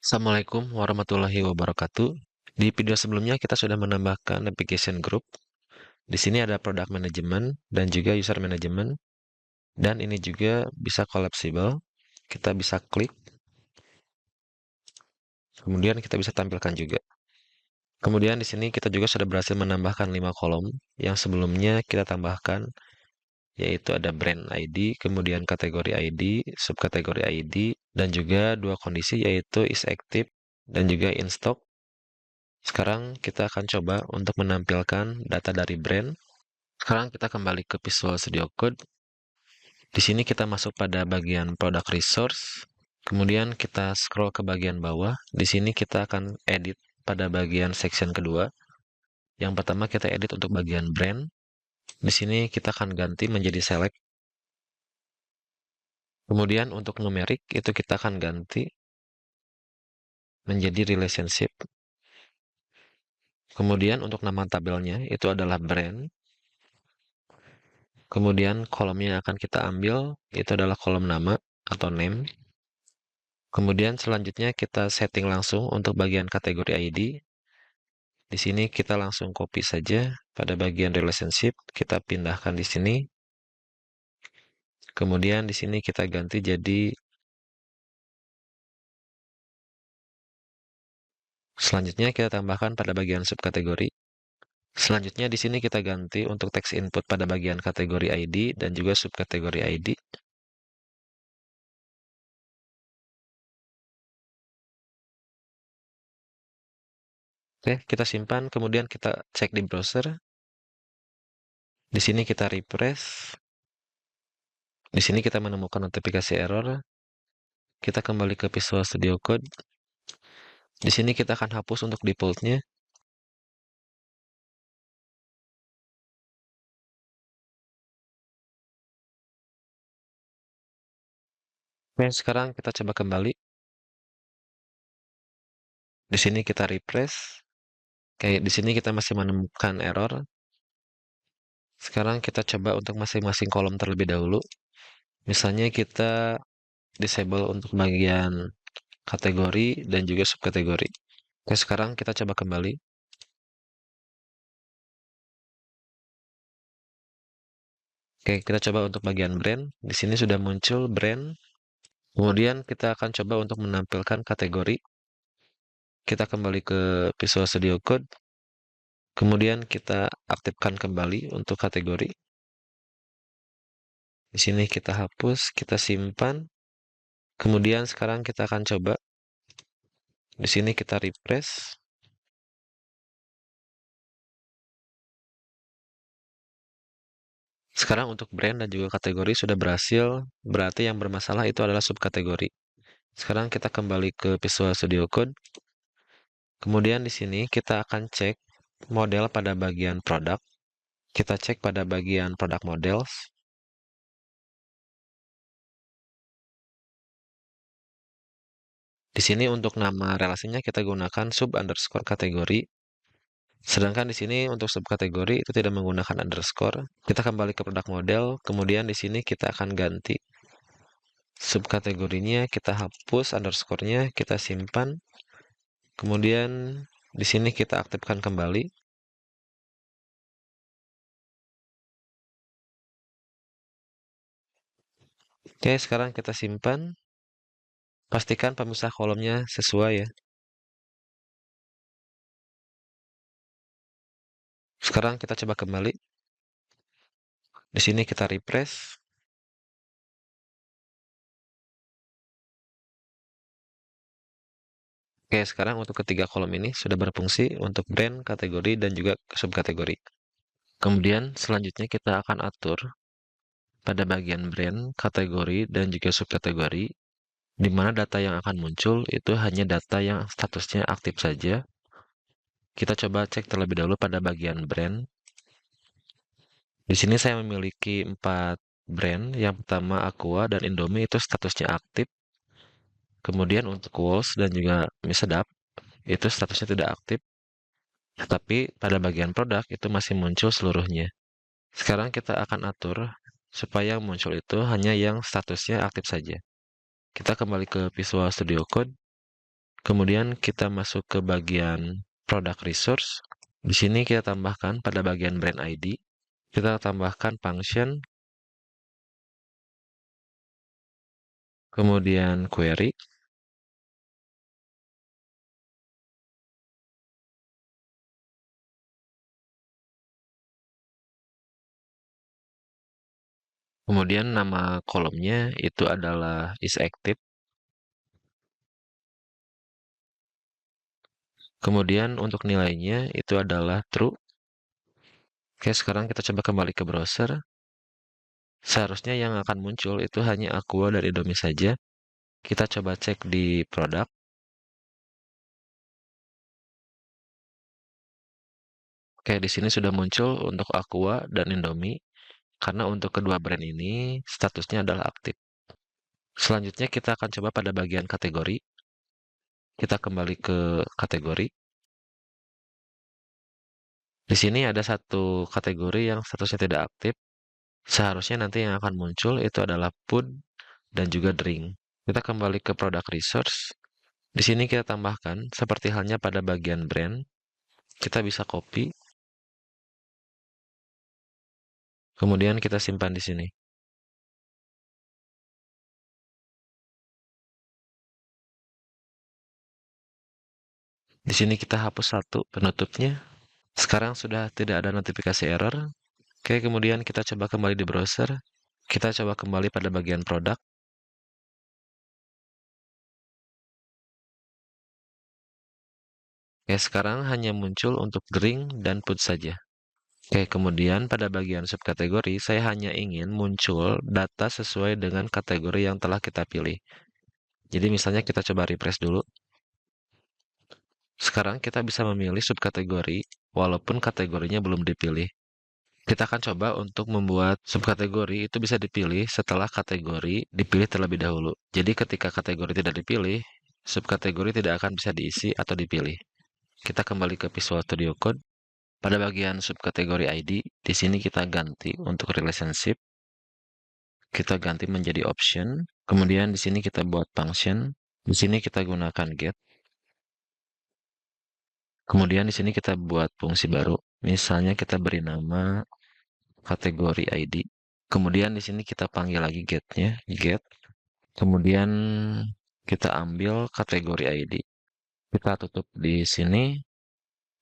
Assalamualaikum warahmatullahi wabarakatuh. Di video sebelumnya kita sudah menambahkan application group. Di sini ada product management dan juga user management. Dan ini juga bisa collapsible. Kita bisa klik, kemudian kita bisa tampilkan juga. Kemudian di sini kita juga sudah berhasil menambahkan 5 kolom yang sebelumnya kita tambahkan, yaitu ada brand ID, kemudian kategori ID, subkategori ID, dan juga dua kondisi yaitu is active dan juga in stock. Sekarang kita akan coba untuk menampilkan data dari brand. Sekarang kita kembali ke Visual Studio Code. Di sini kita masuk pada bagian Product Resource. Kemudian kita scroll ke bagian bawah. Di sini kita akan edit pada bagian section kedua. Yang pertama kita edit untuk bagian brand. Di sini kita akan ganti menjadi select. Kemudian untuk numerik itu kita akan ganti menjadi relationship. Kemudian untuk nama tabelnya itu adalah brand. Kemudian kolom yang akan kita ambil itu adalah kolom nama atau name. Kemudian selanjutnya kita setting langsung untuk bagian kategori ID. Di sini kita langsung copy saja pada bagian relationship, kita pindahkan di sini. Kemudian di sini kita ganti jadi selanjutnya kita tambahkan pada bagian subkategori. Selanjutnya di sini kita ganti untuk text input pada bagian kategori ID dan juga subkategori ID. Oke, kita simpan, kemudian kita cek di browser. Di sini kita refresh. Di sini kita menemukan notifikasi error. Kita kembali ke Visual Studio Code. Di sini kita akan hapus untuk defaultnya. Oke, sekarang kita coba kembali. Di sini kita refresh. Kayak di sini kita masih menemukan error. Sekarang kita coba untuk masing-masing kolom terlebih dahulu. Misalnya kita disable untuk bagian kategori dan juga subkategori. Oke, sekarang kita coba kembali. Oke, kita coba untuk bagian brand. Di sini sudah muncul brand. Kemudian kita akan coba untuk menampilkan kategori. Kita kembali ke Visual Studio Code. Kemudian kita aktifkan kembali untuk kategori. Di sini kita hapus, kita simpan. Kemudian sekarang kita akan coba. Di sini kita refresh. Sekarang untuk brand dan juga kategori sudah berhasil, berarti yang bermasalah itu adalah subkategori. Sekarang kita kembali ke Visual Studio Code. Kemudian di sini kita akan cek model pada bagian produk. Kita cek pada bagian product models. Di sini untuk nama relasinya kita gunakan sub underscore kategori. Sedangkan di sini untuk subkategori itu tidak menggunakan underscore. Kita kembali ke produk model, kemudian di sini kita akan ganti subkategorinya, kita hapus underscore-nya, kita simpan. Kemudian di sini kita aktifkan kembali. Oke, sekarang kita simpan. Pastikan pemisah kolomnya sesuai ya. Sekarang kita coba kembali. Di sini kita refresh. Oke, sekarang untuk ketiga kolom ini sudah berfungsi untuk brand, kategori, dan juga subkategori. Kemudian selanjutnya kita akan atur pada bagian brand, kategori, dan juga subkategori, di mana data yang akan muncul itu hanya data yang statusnya aktif saja. Kita coba cek terlebih dahulu pada bagian brand. Di sini saya memiliki 4 brand. Yang pertama Aqua dan Indomie itu statusnya aktif. Kemudian untuk Walls dan juga mie sedap itu statusnya tidak aktif. Tetapi pada bagian produk itu masih muncul seluruhnya. Sekarang kita akan atur supaya muncul itu hanya yang statusnya aktif saja. Kita kembali ke Visual Studio Code. Kemudian kita masuk ke bagian product resource. Di sini kita tambahkan pada bagian brand ID, kita tambahkan function, kemudian query, kemudian nama kolomnya itu adalah isActive. Kemudian untuk nilainya itu adalah true. Oke, sekarang kita coba kembali ke browser. Seharusnya yang akan muncul itu hanya Aqua dari Indomie saja. Kita coba cek di produk. Oke, di sini sudah muncul untuk Aqua dan Indomie. Karena untuk kedua brand ini statusnya adalah aktif. Selanjutnya kita akan coba pada bagian kategori. Kita kembali ke kategori. Di sini ada satu kategori yang statusnya tidak aktif. Seharusnya nanti yang akan muncul itu adalah food dan juga drink. Kita kembali ke product resource. Di sini kita tambahkan seperti halnya pada bagian brand. Kita bisa copy. Kemudian kita simpan di sini. Di sini kita hapus satu penutupnya. Sekarang sudah tidak ada notifikasi error. Oke, kemudian kita coba kembali di browser. Kita coba kembali pada bagian produk. Oke, sekarang hanya muncul untuk drink dan food saja. Oke, kemudian pada bagian subkategori, saya hanya ingin muncul data sesuai dengan kategori yang telah kita pilih. Jadi misalnya kita coba refresh dulu. Sekarang kita bisa memilih subkategori, walaupun kategorinya belum dipilih. Kita akan coba untuk membuat subkategori itu bisa dipilih setelah kategori dipilih terlebih dahulu. Jadi ketika kategori tidak dipilih, subkategori tidak akan bisa diisi atau dipilih. Kita kembali ke Visual Studio Code. Pada bagian subkategori ID, di sini kita ganti untuk relationship. Kita ganti menjadi option. Kemudian di sini kita buat function. Di sini kita gunakan get. Kemudian di sini kita buat fungsi baru. Misalnya kita beri nama kategori ID. Kemudian di sini kita panggil lagi get-nya, get. Kemudian kita ambil kategori ID. Kita tutup di sini.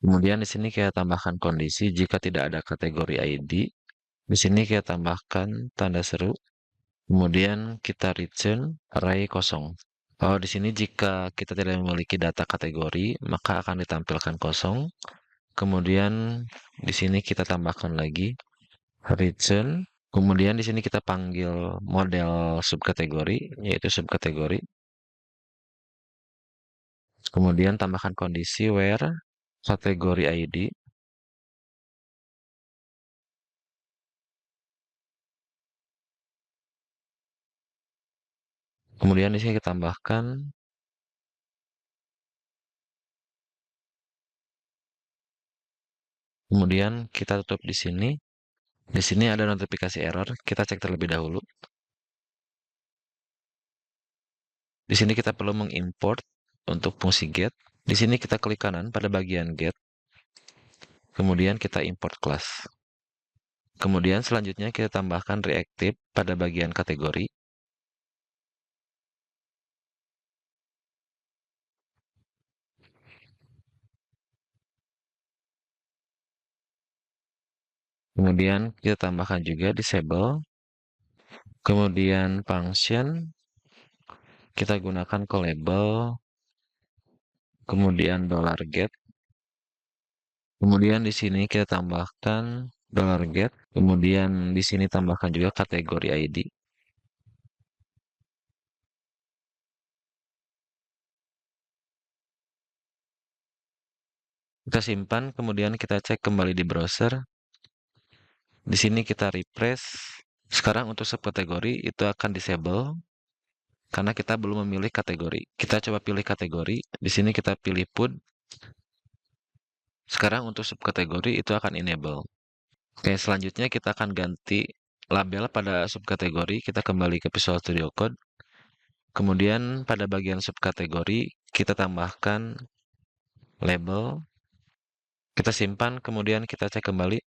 Kemudian di sini kita tambahkan kondisi jika tidak ada kategori ID. Di sini kita tambahkan tanda seru. Kemudian kita return array kosong. Oh, di sini jika kita tidak memiliki data kategori, maka akan ditampilkan kosong. Kemudian di sini kita tambahkan lagi return. Kemudian di sini kita panggil model subkategori, yaitu subkategori. Kemudian tambahkan kondisi where kategori ID. Kemudian di sini kita tambahkan. Kemudian kita tutup di sini. Di sini ada notifikasi error. Kita cek terlebih dahulu. Di sini kita perlu mengimport untuk fungsi get. Di sini kita klik kanan pada bagian get. Kemudian kita import class. Kemudian selanjutnya kita tambahkan reactive pada bagian kategori. Kemudian kita tambahkan juga disable. Kemudian function kita gunakan callable. Kemudian $get. Kemudian di sini kita tambahkan $get. Kemudian di sini tambahkan juga kategori ID. Kita simpan, kemudian kita cek kembali di browser. Di sini kita refresh. Sekarang untuk subkategori itu akan disable karena kita belum memilih kategori. Kita coba pilih kategori. Di sini kita pilih food. Sekarang untuk subkategori itu akan enable. Oke, selanjutnya kita akan ganti label pada subkategori. Kita kembali ke Visual Studio Code. Kemudian pada bagian subkategori kita tambahkan label, kita simpan, kemudian kita cek kembali.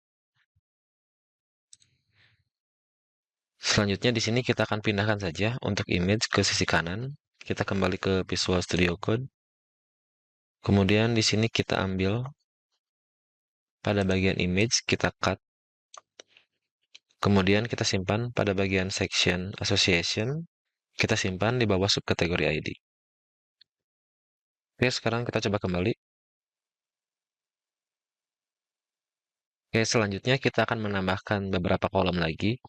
Selanjutnya di sini kita akan pindahkan saja untuk image ke sisi kanan. Kita kembali ke Visual Studio Code. Kemudian di sini kita ambil pada bagian image, kita cut. Kemudian kita simpan pada bagian section association. Kita simpan di bawah subkategori ID. Oke, sekarang kita coba kembali. Oke, selanjutnya kita akan menambahkan beberapa kolom lagi.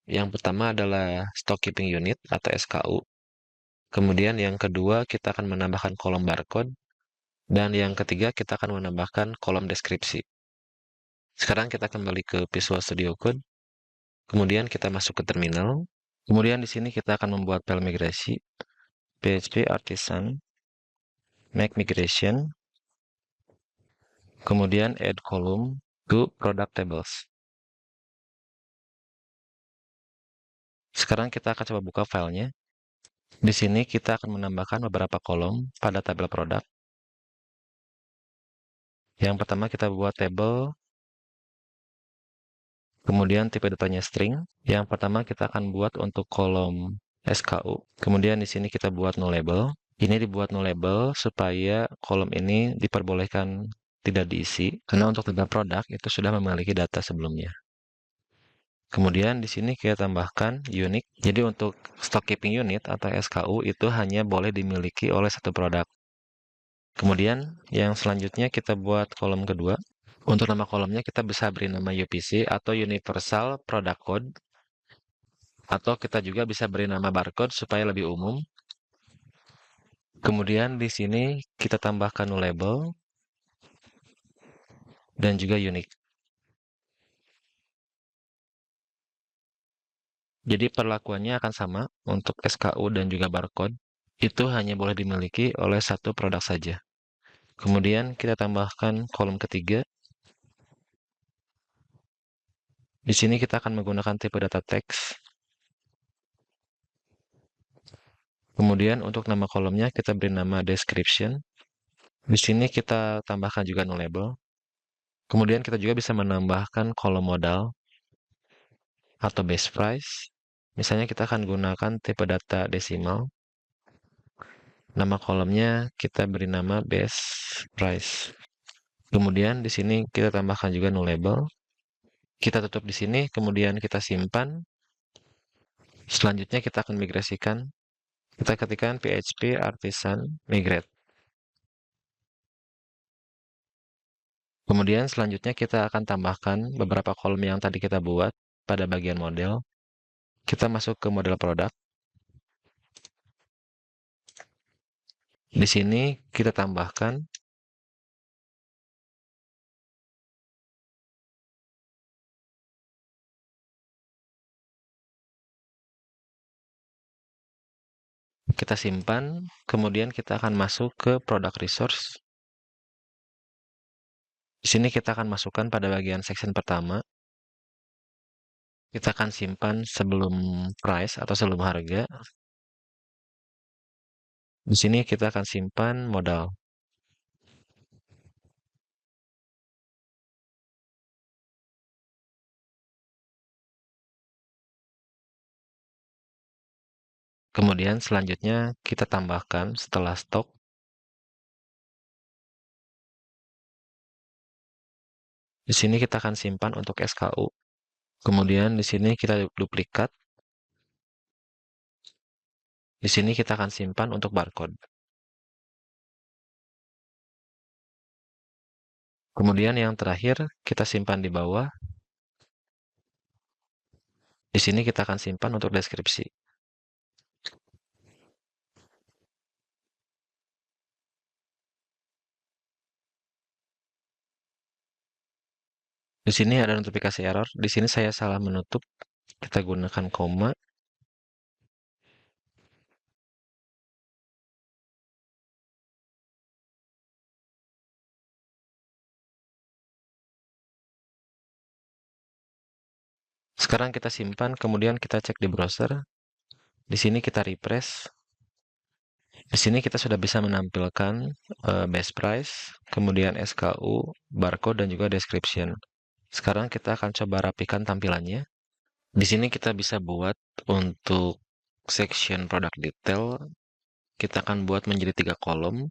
Yang pertama adalah Stock Keeping Unit atau SKU. Kemudian yang kedua kita akan menambahkan kolom barcode. Dan yang ketiga kita akan menambahkan kolom deskripsi. Sekarang kita kembali ke Visual Studio Code. Kemudian kita masuk ke terminal. Kemudian di sini kita akan membuat file migrasi. PHP Artisan Make Migration. Kemudian add column to product tables. Sekarang kita akan coba buka filenya. Di sini kita akan menambahkan beberapa kolom pada tabel produk. Yang pertama kita buat tabel, kemudian tipe datanya string. Yang pertama kita akan buat untuk kolom SKU. Kemudian di sini kita buat nullable. Ini dibuat nullable supaya kolom ini diperbolehkan tidak diisi, karena untuk tabel produk itu sudah memiliki data sebelumnya. Kemudian di sini kita tambahkan unique. Jadi untuk stock keeping unit atau SKU itu hanya boleh dimiliki oleh satu produk. Kemudian yang selanjutnya kita buat kolom kedua. Untuk nama kolomnya kita bisa beri nama UPC atau Universal Product Code. Atau kita juga bisa beri nama barcode supaya lebih umum. Kemudian di sini kita tambahkan label dan juga unique. Jadi perlakuannya akan sama untuk SKU dan juga barcode. Itu hanya boleh dimiliki oleh satu produk saja. Kemudian kita tambahkan kolom ketiga. Di sini kita akan menggunakan tipe data text. Kemudian untuk nama kolomnya kita beri nama description. Di sini kita tambahkan juga nullable. Kemudian kita juga bisa menambahkan kolom modal atau base price. Misalnya kita akan gunakan tipe data desimal. Nama kolomnya kita beri nama base price. Kemudian di sini kita tambahkan juga nullable. Kita tutup di sini, kemudian kita simpan. Selanjutnya kita akan migrasikan. Kita ketikkan PHP Artisan Migrate. Kemudian selanjutnya kita akan tambahkan beberapa kolom yang tadi kita buat pada bagian model. Kita masuk ke model produk. Di sini kita tambahkan kita simpan, kemudian kita akan masuk ke product resource. Di sini kita akan masukkan pada bagian section pertama. Kita akan simpan sebelum price atau sebelum harga. Di sini kita akan simpan modal. Kemudian selanjutnya kita tambahkan setelah stok. Di sini kita akan simpan untuk SKU. Kemudian di sini kita duplikat. Di sini kita akan simpan untuk barcode. Kemudian yang terakhir kita simpan di bawah. Di sini kita akan simpan untuk deskripsi. Di sini ada notifikasi error. Di sini saya salah menutup. Kita gunakan koma. Sekarang kita simpan, kemudian kita cek di browser. Di sini kita refresh. Di sini kita sudah bisa menampilkan base price, kemudian SKU, barcode, dan juga description. Sekarang kita akan coba rapikan tampilannya. Di sini kita bisa buat untuk section product detail, kita akan buat menjadi 3 kolom.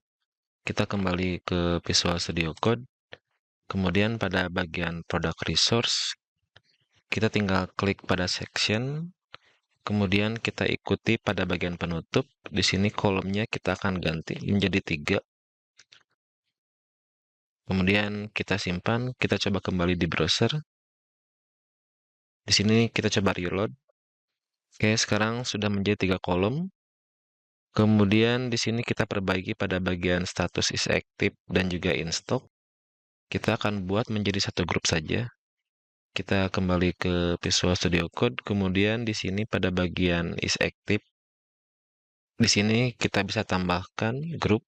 Kita kembali ke Visual Studio Code. Kemudian pada bagian product resource, kita tinggal klik pada section. Kemudian kita ikuti pada bagian penutup. Di sini kolomnya kita akan ganti menjadi 3. Kemudian kita simpan, kita coba kembali di browser. Di sini kita coba reload. Oke, sekarang sudah menjadi 3 kolom. Kemudian di sini kita perbaiki pada bagian status is active dan juga in stock. Kita akan buat menjadi satu grup saja. Kita kembali ke Visual Studio Code, kemudian di sini pada bagian is active, di sini kita bisa tambahkan grup.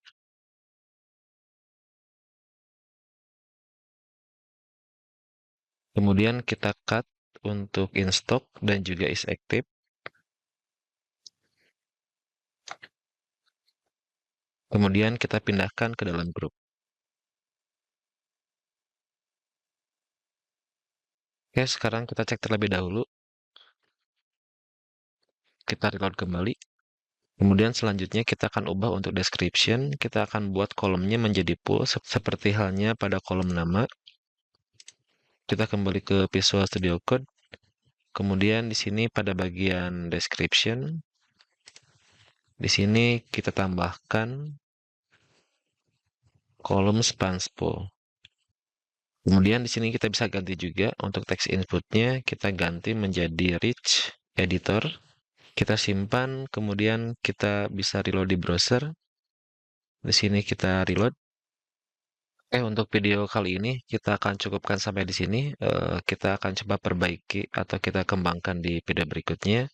Kemudian kita cut untuk in stock dan juga is active. Kemudian kita pindahkan ke dalam grup. Oke, sekarang kita cek terlebih dahulu. Kita reload kembali. Kemudian selanjutnya kita akan ubah untuk description. Kita akan buat kolomnya menjadi full seperti halnya pada kolom nama. Kita kembali ke Visual Studio Code. Kemudian di sini pada bagian description, di sini kita tambahkan kolom spanspo. Kemudian di sini kita bisa ganti juga untuk teks inputnya, kita ganti menjadi rich editor. Kita simpan, kemudian kita bisa reload di browser. Di sini kita reload. Untuk video kali ini kita akan cukupkan sampai di sini. Kita akan coba perbaiki atau kita kembangkan di video berikutnya.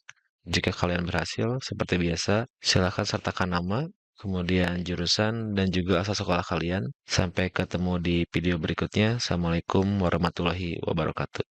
Jika kalian berhasil, seperti biasa, silakan sertakan nama, kemudian jurusan, dan juga asal sekolah kalian. Sampai ketemu di video berikutnya. Assalamualaikum warahmatullahi wabarakatuh.